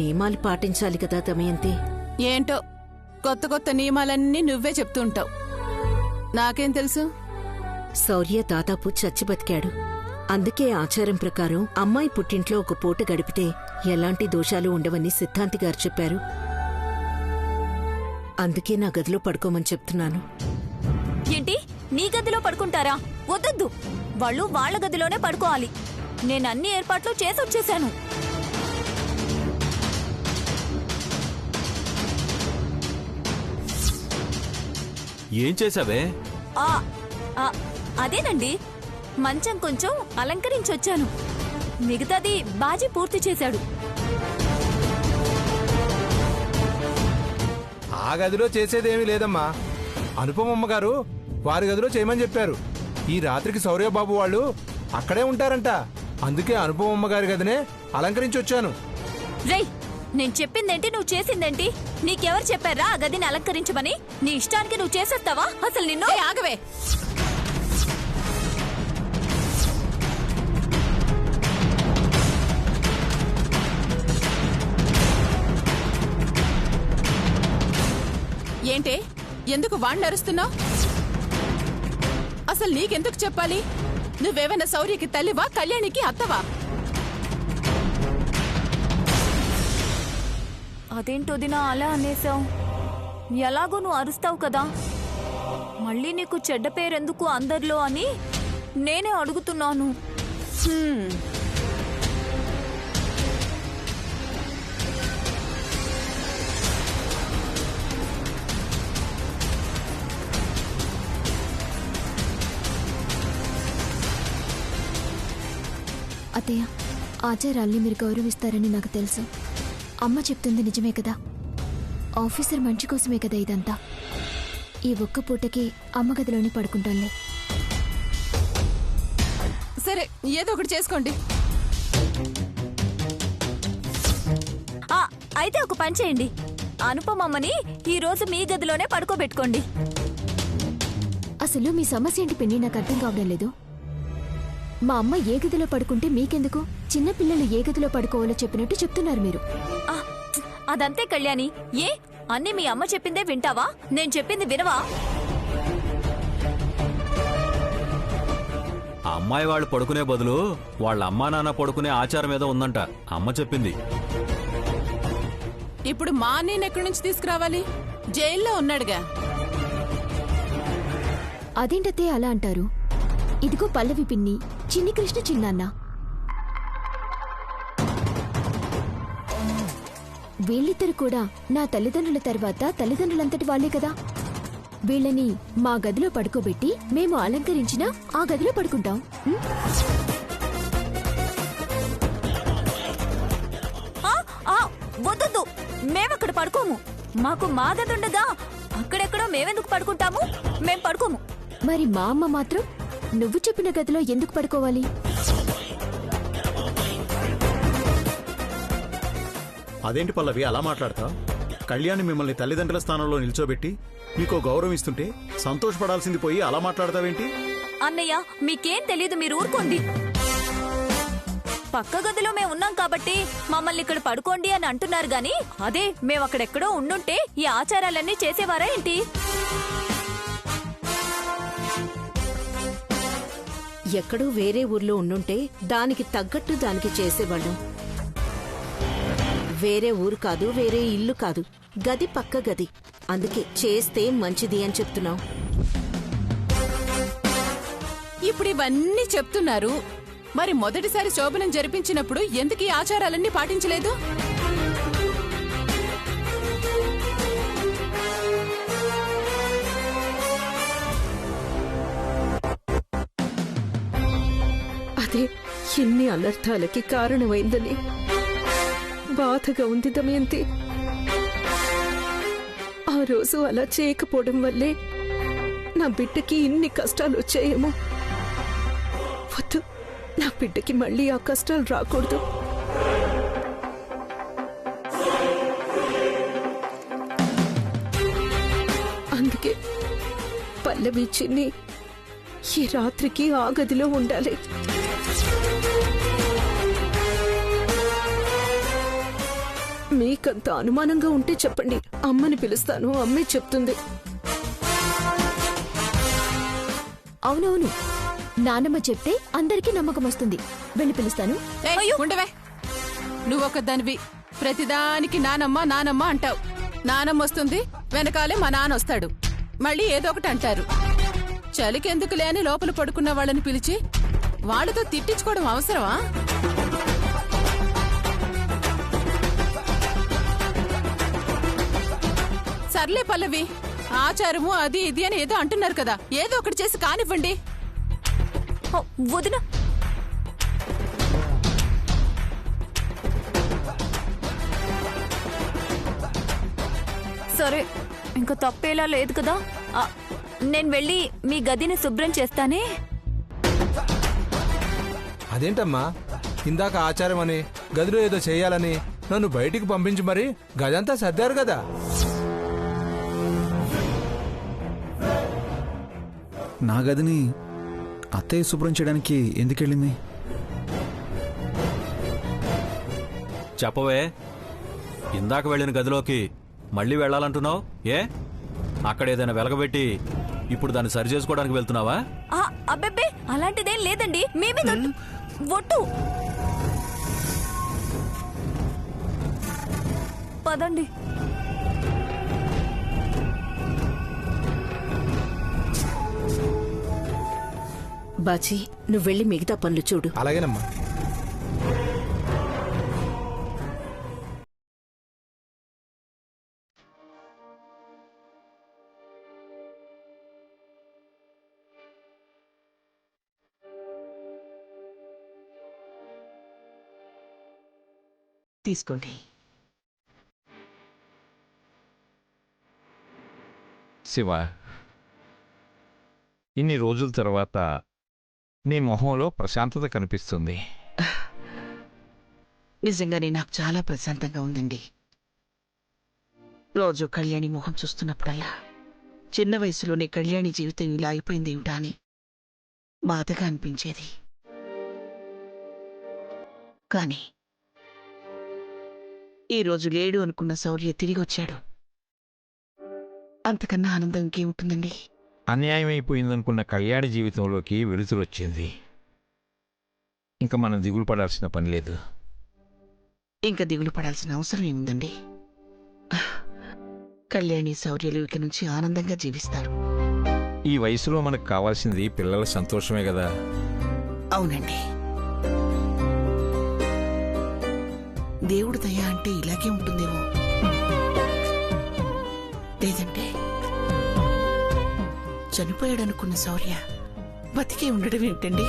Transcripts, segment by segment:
నియమాలు పాటించాలి కదా దమయంతి. ఏంటో కొత్త కొత్త నియమాలన్నీ నువ్వే చెప్తుంటావు, నాకేం తెలుసు? శౌర్య దాదాపు చచ్చి బతికాడు. అందుకే ఆచారం ప్రకారం అమ్మాయి పుట్టింట్లో ఒక పూట గడిపితే ఎలాంటి దోషాలు ఉండవని సిద్ధాంతి గారు చెప్పారు. అందుకే నా గదిలో పడుకోమని చెప్తున్నాను. ఏంటి, నీ గదిలో పడుకుంటారా? వద్దొద్దు, వాళ్ళు వాళ్ళ గదిలోనే పడుకోవాలి. నేనన్ని ఏర్పాట్లు చేసొచ్చేశాను. ఏం చేశావే? అదేనండి, మంచం కొంచెం అలంకరించొచ్చాను. మిగతాది బాజీ పూర్తి చేశాడు. ఆ గదిలో చేసేదేమీ లేదమ్మా. అనుపమమ్మ గారు వారి గదిలో చేయమని చెప్పారు. ఈ రాత్రికి శౌర్యబాబు వాళ్ళు అక్కడే ఉంటారంట. అందుకే అనుపమమ్మ గారి గదినే అలంకరించొచ్చాను. రేయ్, నేను చెప్పిందేంటి, నువ్వు చేసిందేంటి? నీకెవరు చెప్పారా ఆ గదిని అలంకరించమని? నీ ఇష్టానికి నువ్వు చేసేస్తావా? అసలు నిన్ను ఆగవే. ఏంటే, ఎందుకు వాణ్ణి అరుస్తున్నావు? అసలు నీకెందుకు చెప్పాలి? నువ్వేమైనా శౌర్యకి తల్లివా, కళ్యాణికి అత్తవా? అదేంటొదినా అలా అనేసావు? ఎలాగో నువ్వు అరుస్తావు కదా, మళ్ళీ నీకు చెడ్డ పేరెందుకు అందరిలో అని నేనే అడుగుతున్నాను. అత్తయ్య, ఆచారాల్ని మీరు గౌరవిస్తారని నాకు తెలుసు. అమ్మ చెప్తుంది నిజమే కదా. ఆఫీసర్ మంచి కోసమే కదా ఇదంతా. ఈ ఒక్క పూటకి అమ్మ గదిలోనే పడుకుంటానులే. సరే, ఏదో ఒకటి చేసుకోండి. అయితే ఒక పని చేయండి, అనుపమమ్మని ఈ రోజు మీ గదిలోనే పడుకోబెట్టుకోండి. అసలు మీ సమస్య ఏంటి పిన్ని? నాకు అర్థం కావడం లేదు. మా అమ్మ ఏ గదిలో పడుకుంటే మీకెందుకు? చిన్నపిల్లలు ఏ గదిలో పడుకోవాలో చెప్పినట్టు చెప్తున్నారు మీరు. అదంతే కళ్యాణి. ఏ అన్ని మీ అమ్మ చెప్పిందే వింటావా? నేను చెప్పింది వినవా? ఆ అమ్మాయి వాళ్ళు పడుకునే బదులు వాళ్ళ అమ్మా నాన్న పడుకునే ఆచారం ఏదో ఉందంట, అమ్మ చెప్పింది. ఇప్పుడు మా అన్నయ్యని ఎక్కడి నుంచి తీసుకురావాలి? జైల్లో ఉన్నాడుగా. అదేంటతే అలా అంటారు? ఇదిగో పల్లవి పిన్ని, చిన్ని కృష్ణ చిన్నాన్న. వీళ్ళిద్దరు కూడా నా తల్లిదండ్రుల తర్వాత తల్లిదండ్రులంతటి వాళ్లే కదా. వీళ్ళని మా గదిలో పడుకోబెట్టి మేము అలంకరించిన ఆ గదిలో పడుకుంటాం. వద్దు, మేమక్కడ పడుకోము. మాకు మా గది ఉండగా అక్కడెక్కడో మేమెందుకు పడుకుంటాము? మేం పడుకోము. మరి మా అమ్మ మాత్రం నువ్వు చెప్పిన గదిలో ఎందుకు పడుకోవాలి? అదేంటి పల్లవి అలా మాట్లాడతా? కళ్యాణి మిమ్మల్ని తల్లిదండ్రుల స్థానంలో నిల్చోబెట్టి మీకో గౌరవం ఇస్తుంటే సంతోషపడాల్సింది పోయి అలా మాట్లాడతావేంటి? అన్నయ్య, మీకేం తెలీదు, మీరు ఊరుకోండి. పక్క గదిలో మేము ఉన్నాం కాబట్టి మమ్మల్ని ఇక్కడ పడుకోండి అని అంటున్నారు గాని, అదే మేము అక్కడెక్కడో ఉండుంటే ఈ ఆచారాలన్నీ చేసేవారా ఏంటి? ఎక్కడో వేరే ఊర్లో ఉండుంటే దానికి తగ్గట్టు దానికి చేసేవాళ్ళం. వేరే ఊరు కాదు, వేరే ఇల్లు కాదు, గది పక్క గది. అందుకే చేస్తే మంచిది అని చెప్తున్నావు. ఇప్పుడు ఇవన్నీ చెప్తున్నారు, మరి మొదటిసారి శోభనం జరిపించినప్పుడు ఎందుకు ఈ ఆచారాలన్నీ పాటించలేదు? అదే ఎన్ని అనర్థాలకి కారణమైందని బాధగా ఉంది దమయంతి. ఆ రోజు అలా చేయకపోవడం వల్లే నా బిడ్డకి ఇన్ని కష్టాలు వచ్చాయేమో. వద్దు, నా బిడ్డకి మళ్ళీ ఆ కష్టాలు రాకూడదు. అందుకే పల్లవి చిన్ని ఈ రాత్రికి ఆ గదిలో ఉండాలి. మీకంత అనుమానంగా ఉంటే చెప్పండి, అమ్మని పిలుస్తాను, అమ్మే చెప్తుంది. అవునవును, నానమ్మ చెప్తే అందరికీ నమ్మకం వస్తుంది. వెళ్ళి పిలుస్తాను. ఏయ్, ఉండవే. నువ్వొక దానివి, ప్రతిదానికి నానమ్మ నానమ్మ అంటావు. నానమ్మ వస్తుంది, వెనకాలే మా నాన్న వస్తాడు, మళ్ళీ ఏదో ఒకటి అంటారు. చలికెందుకులే అని లోపల పడుకున్న వాళ్ళని పిలిచి వాళ్ళతో తిట్టించుకోవడం అవసరమా? సర్లే పల్లవి, ఆచారము అది ఇది అని ఏదో అంటున్నారు కదా, ఏదో ఒకటి చేసి కానివ్వండి. వదిన, సరే ఇంకా తప్పేలా లేదు కదా. నేను వెళ్ళి మీ గదిని శుభ్రం చేస్తానే. అదేంటమ్మా, ఇందాక ఆచారం అని గదిలో ఏదో చేయాలని నన్ను బయటికి పంపించి మరి గదంతా సర్దారు కదా. నా గదిని అత్తయ్య శుభ్రం చేయడానికి ఎందుకెళ్ళింది? చెప్పవే, ఇందాక వెళ్ళిన గదిలోకి మళ్ళీ వెళ్ళాలంటున్నావు ఏ? అక్కడ ఏదైనా వెలగబెట్టి ఇప్పుడు దాన్ని సరి చేసుకోవడానికి వెళ్తున్నావా? అబ్బెబ్బే, అలాంటిదేం లేదండి. మేమే ఒట్టు. పదండి. బాజీ, నువ్వు వెళ్ళి మిగతా పనులు చూడు. అలాగేనమ్మా. తీసుకోండి. శివ, ఇన్ని రోజుల తర్వాత నీ మొహంలో ప్రశాంతత కనిపిస్తుంది. నిజంగానే నాకు చాలా ప్రశాంతంగా ఉందండి. రోజు కళ్యాణి మొహం చూస్తున్నప్పుడల్లా చిన్న వయసులోనే కళ్యాణి జీవితం ఇలా అయిపోయిందేమిటా అని బాధగా అనిపించేది. కానీ ఈరోజు లేడు అనుకున్న శౌర్య తిరిగి వచ్చాడు. అంతకన్నా ఆనందం ఇంకేముంటుందండి? అన్యాయమైపోయిందనుకున్న కళ్యాణ జీవితంలోకి వెలుతురొచ్చింది. ఇంకా మనం దిగులు పడాల్సిన పని లేదు. ఇంకా దిగులు పడాల్సిన అవసరం ఏముందండి? కళ్యాణి శౌర్యలు ఇక నుంచి ఆనందంగా జీవిస్తారు. ఈ వయసులో మనకు కావాల్సింది పిల్లల సంతోషమే కదా. అవునండి. దేవుడు దయ అంటే ఇలాగే ఉంటుందేమో. లేదంటే చనిపోయాడనుకున్న శౌర్య బతికే ఉండడం ఏమిటండి?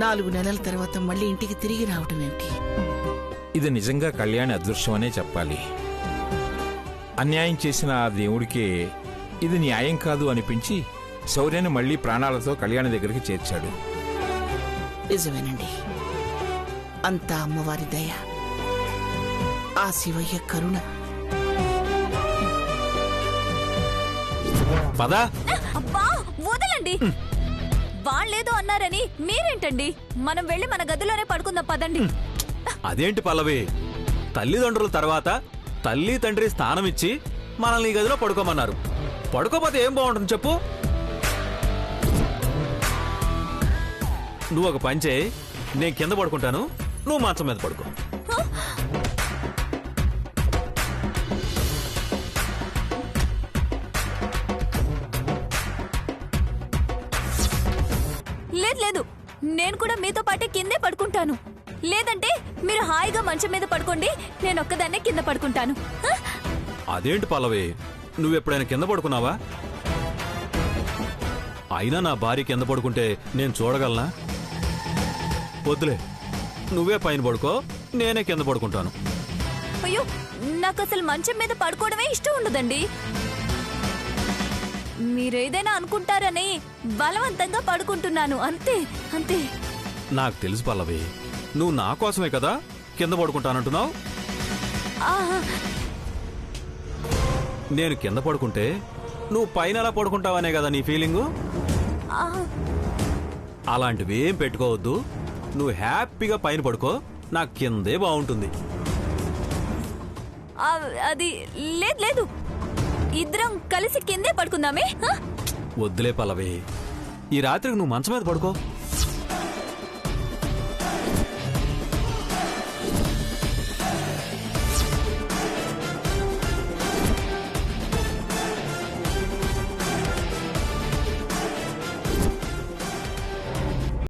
4 నెలల తర్వాత మళ్ళీ ఇంటికి తిరిగి రావడం ఏమిటి? ఇది నిజంగా కళ్యాణి అదృష్టం అనే చెప్పాలి. అన్యాయం చేసిన ఆ దేవుడికే ఇది న్యాయం కాదు అనిపించి శౌర్యాన్ని మళ్లీ ప్రాణాలతో కళ్యాణి దగ్గరికి చేర్చాడు. నిజమేనండి. అంతా అమ్మవారి దయ, ఆ శివయ్య కరుణ. పదా. అబ్బా, వదలండి. వాళ్ళేదో అన్నారని మీరేంటండి? మనం వెళ్ళి మన గదిలోనే పడుకుందాం, పదండి. అదేంటి పల్లవి, తల్లిదండ్రుల తర్వాత తల్లి తండ్రి స్థానం ఇచ్చి మనల్ని ఈ గదిలో పడుకోమన్నారు. పడుకోపోతే ఏం బాగుంటుంది చెప్పు? నువ్వు ఒక పని చేయి, నేను కింద పడుకుంటాను, నువ్వు మంచం మీద పడుకో. లేదు లేదు, నేను కూడా మీతో పాటే కిందే పడుకుంటాను. లేదంటే మీరు హాయిగా మంచం మీద పడుకోండి, నేను ఒక్కదాన్నే కింద పడుకుంటాను. అదేంటి పల్లవి, నువ్వెప్పుడైనా కింద పడుకున్నావా? అయినా నా భార్య కింద పడుకుంటే నేను చూడగలనా? వద్దులే, నువ్వే పైన పడుకో, నేనే కింద పడుకుంటాను. అయ్యో, నాకు అసలు మంచం మీద పడుకోవడమే ఇష్టం ఉండదండి. మీరేదైనా అనుకుంటారని బలవంతంగా పడుకుంటున్నాను, అంతే అంతే. నాకు తెలుసు పల్లవి, నువ్వు నా కోసమే కదా కింద పడుకుంటానంటున్నావు. నేను కింద పడుకుంటే నువ్వు పైన ఎలా పడుకుంటావనే కదా నీ ఫీలింగు. అలాంటివేం పెట్టుకోవద్దు, నువ్వు హ్యాపీగా పైన పడుకో, నాకు కిందే బాగుంటుంది. అది లేదు లేదు, ఇద్దరం కలిసి కిందే పడుకుందామే. వద్దులే పల్లవి, ఈ రాత్రికి నువ్వు మంచం మీద పడుకో.